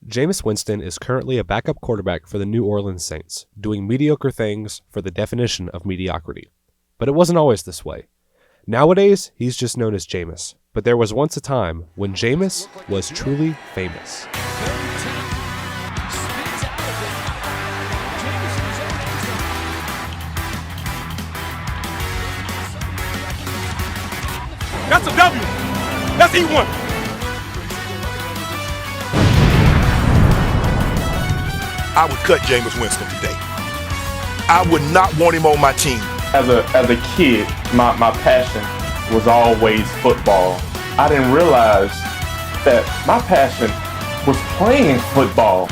Jameis Winston is currently a backup quarterback for the New Orleans Saints, doing mediocre things for the definition of mediocrity. But it wasn't always this way. Nowadays, he's just known as Jameis. But there was once a time when Jameis was truly famous. That's a W. That's E1. I would cut Jameis Winston today. I would not want him on my team. As a kid, my passion was always football. I didn't realize that my passion was playing football.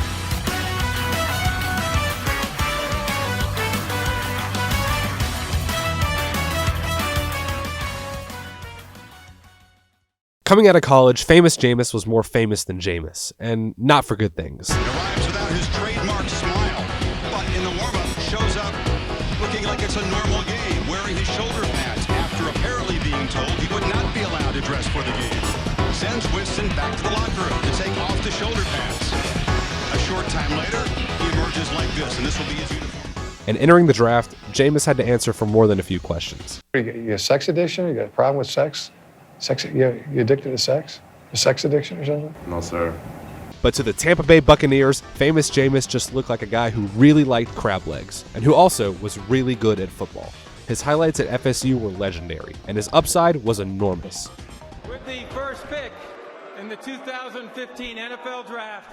Coming out of college, famous Jameis was more famous than Jameis, and not for good things. He arrives without his trademark smile, but in the warm-up shows up looking like it's a normal game, wearing his shoulder pads after apparently being told he would not be allowed to dress for the game. Sends Winston back to the locker room to take off the shoulder pads. A short time later, he emerges like this, and this will be his uniform. And entering the draft, Jameis had to answer for more than a few questions. You got sex addiction? You got a problem with sex? You addicted to sex? A sex addiction or something? No, sir. But to the Tampa Bay Buccaneers, famous Jameis just looked like a guy who really liked crab legs, and who also was really good at football. His highlights at FSU were legendary, and his upside was enormous. With the first pick in the 2015 NFL Draft,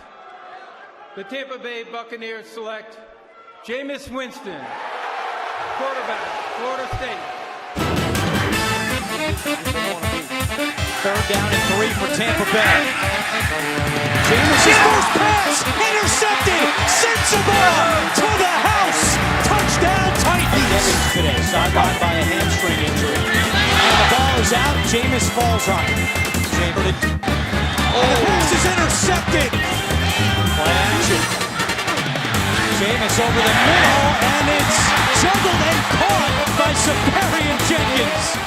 the Tampa Bay Buccaneers select Jameis Winston, quarterback, Florida State. Third down and 3 for Tampa Bay. Jameis' first pass, intercepted, sends the ball to the house. Touchdown Titans. Evans today, sidelined by a hamstring injury. And the ball is out, Jameis falls on it. And the pass is intercepted. Play action. Jameis over the middle, and it's juggled and caught by Saparian Jenkins.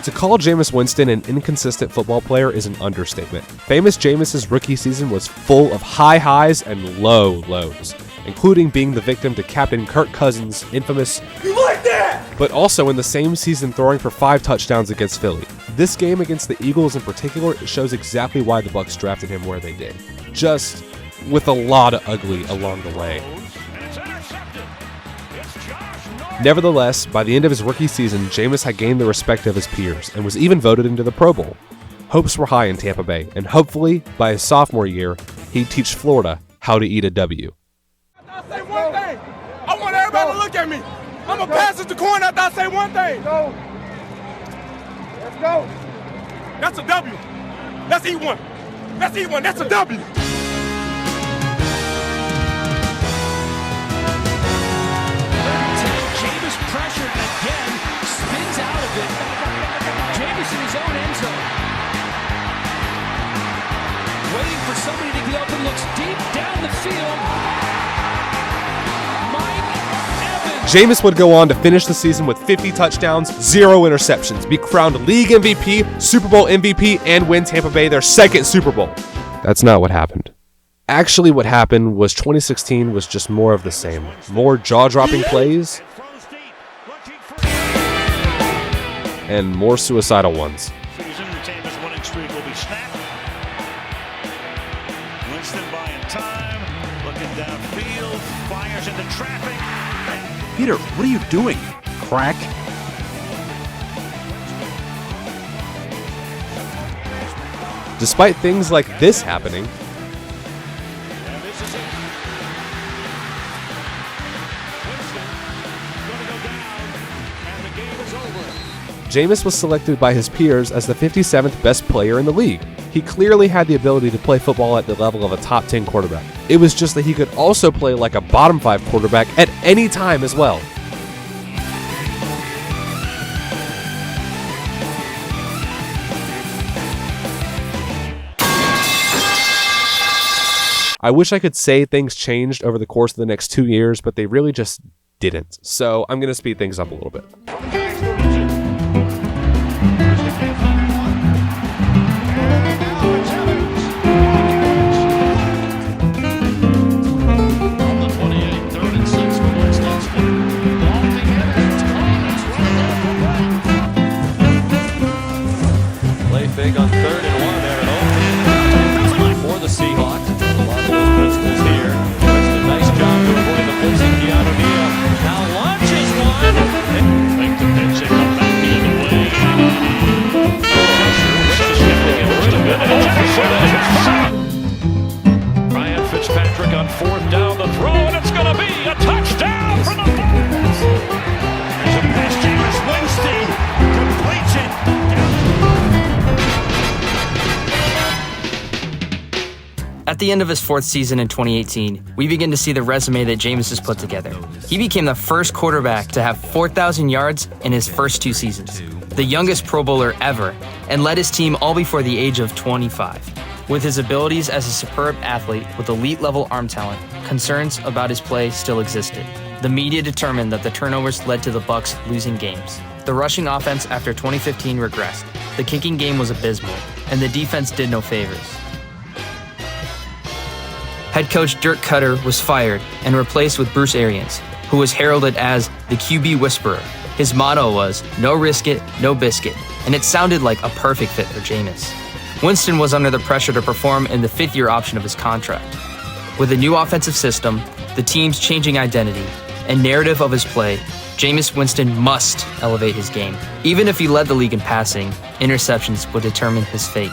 To call Jameis Winston an inconsistent football player is an understatement. Famous Jameis' rookie season was full of high highs and low lows, including being the victim to Captain Kirk Cousins' infamous "You like that?" but also in the same season throwing for 5 touchdowns against Philly. This game against the Eagles in particular shows exactly why the Bucs drafted him where they did. Just with a lot of ugly along the way. Nevertheless, by the end of his rookie season, Jameis had gained the respect of his peers and was even voted into the Pro Bowl. Hopes were high in Tampa Bay, and hopefully, by his sophomore year, he'd teach Florida how to eat a W. I say one thing. I want everybody to look at me. I'm going to pass it to corner after I say one thing. Let's go. That's a W. That's E1. That's E1. That's a W. Pressured again, spins out of it. Jameis in his own end zone. Waiting for somebody to get open, looks deep down the field. Mike Evans. Jameis would go on to finish the season with 50 touchdowns, 0 interceptions, be crowned league MVP, Super Bowl MVP, and win Tampa Bay their second Super Bowl. That's not what happened. Actually, what happened was 2016 was just more of the same. More jaw-dropping plays, and more suicidal ones. Season, the Tampa's winning streak will be snapped. Winston buying time, looking downfield, fires into traffic. Peter, what are you doing? Crack? Despite things like this happening, And this is it. Winston going to go down, and the game is over. Jameis was selected by his peers as the 57th best player in the league. He clearly had the ability to play football at the level of a top 10 quarterback. It was just that he could also play like a bottom 5 quarterback at any time as well. I wish I could say things changed over the course of the next 2 years, but they really just didn't. So I'm going to speed things up a little bit. Principles here. Winston, nice job to avoid the blitzing. Keanu Neal now launches one. Make the pitch and come back the other way. Winston shifting it really good. Ryan Fitzpatrick on fourth down the throw, and it's going to be a touchdown for the Bucks. There's a pass. Jameis Winston completes it. At the end of his fourth season in 2018, we begin to see the resume that Jameis has put together. He became the first quarterback to have 4,000 yards in his first 2 seasons, the youngest Pro Bowler ever, and led his team all before the age of 25. With his abilities as a superb athlete with elite-level arm talent, concerns about his play still existed. The media determined that the turnovers led to the Bucs losing games. The rushing offense after 2015 regressed. The kicking game was abysmal, and the defense did no favors. Head coach Dirk Cutter was fired and replaced with Bruce Arians, who was heralded as the QB Whisperer. His motto was, "No risk it, no biscuit," and it sounded like a perfect fit for Jameis. Winston was under the pressure to perform in the 5th-year option of his contract. With a new offensive system, the team's changing identity, and narrative of his play, Jameis Winston must elevate his game. Even if he led the league in passing, interceptions would determine his fate.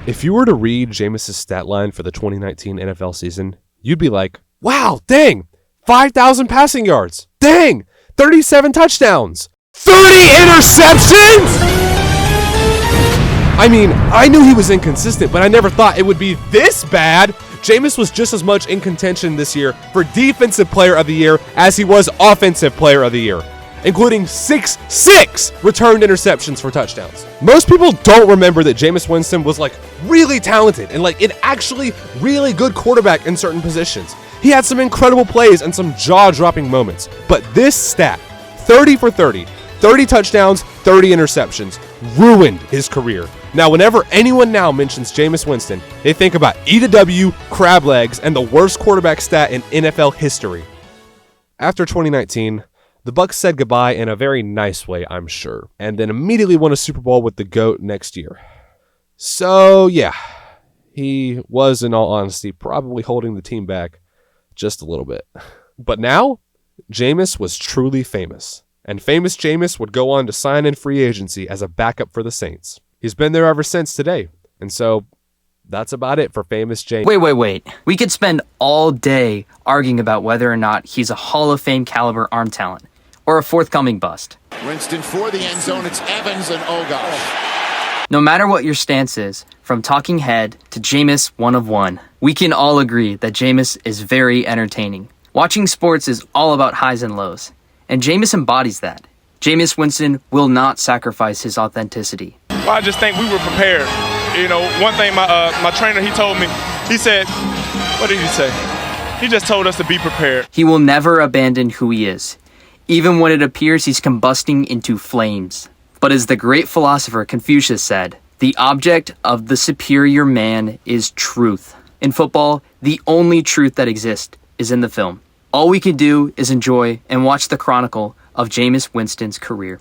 If you were to read Jameis' stat line for the 2019 NFL season, you'd be like, wow, dang, 5,000 passing yards. Dang, 37 touchdowns. 30 interceptions? I mean, I knew he was inconsistent, but I never thought it would be this bad. Jameis was just as much in contention this year for Defensive Player of the Year as he was Offensive Player of the Year, including 6 returned interceptions for touchdowns. Most people don't remember that Jameis Winston was really talented and an actually really good quarterback in certain positions. He had some incredible plays and some jaw-dropping moments. But this stat, 30 for 30, 30 touchdowns, 30 interceptions, ruined his career. Now, whenever anyone now mentions Jameis Winston, they think about E to W, crab legs, and the worst quarterback stat in NFL history. After 2019, the Bucs said goodbye in a very nice way, I'm sure, and then immediately won a Super Bowl with the GOAT next year. So, yeah, he was, in all honesty, probably holding the team back just a little bit. But now, Jameis was truly famous, and famous Jameis would go on to sign in free agency as a backup for the Saints. He's been there ever since today, and so that's about it for famous Jameis. Wait. We could spend all day arguing about whether or not he's a Hall of Fame caliber arm talent, or a forthcoming bust. Winston for the end zone, it's Evans, and oh gosh. No matter what your stance is, from talking head to Jameis 1 of 1, we can all agree that Jameis is very entertaining. Watching sports is all about highs and lows, and Jameis embodies that. Jameis Winston will not sacrifice his authenticity. Well, I just think we were prepared. You know, one thing my trainer, he told me, he said, what did he say? He just told us to be prepared. He will never abandon who he is, even when it appears he's combusting into flames. But as the great philosopher Confucius said, the object of the superior man is truth. In football, the only truth that exists is in the film. All we can do is enjoy and watch the chronicle of Jameis Winston's career.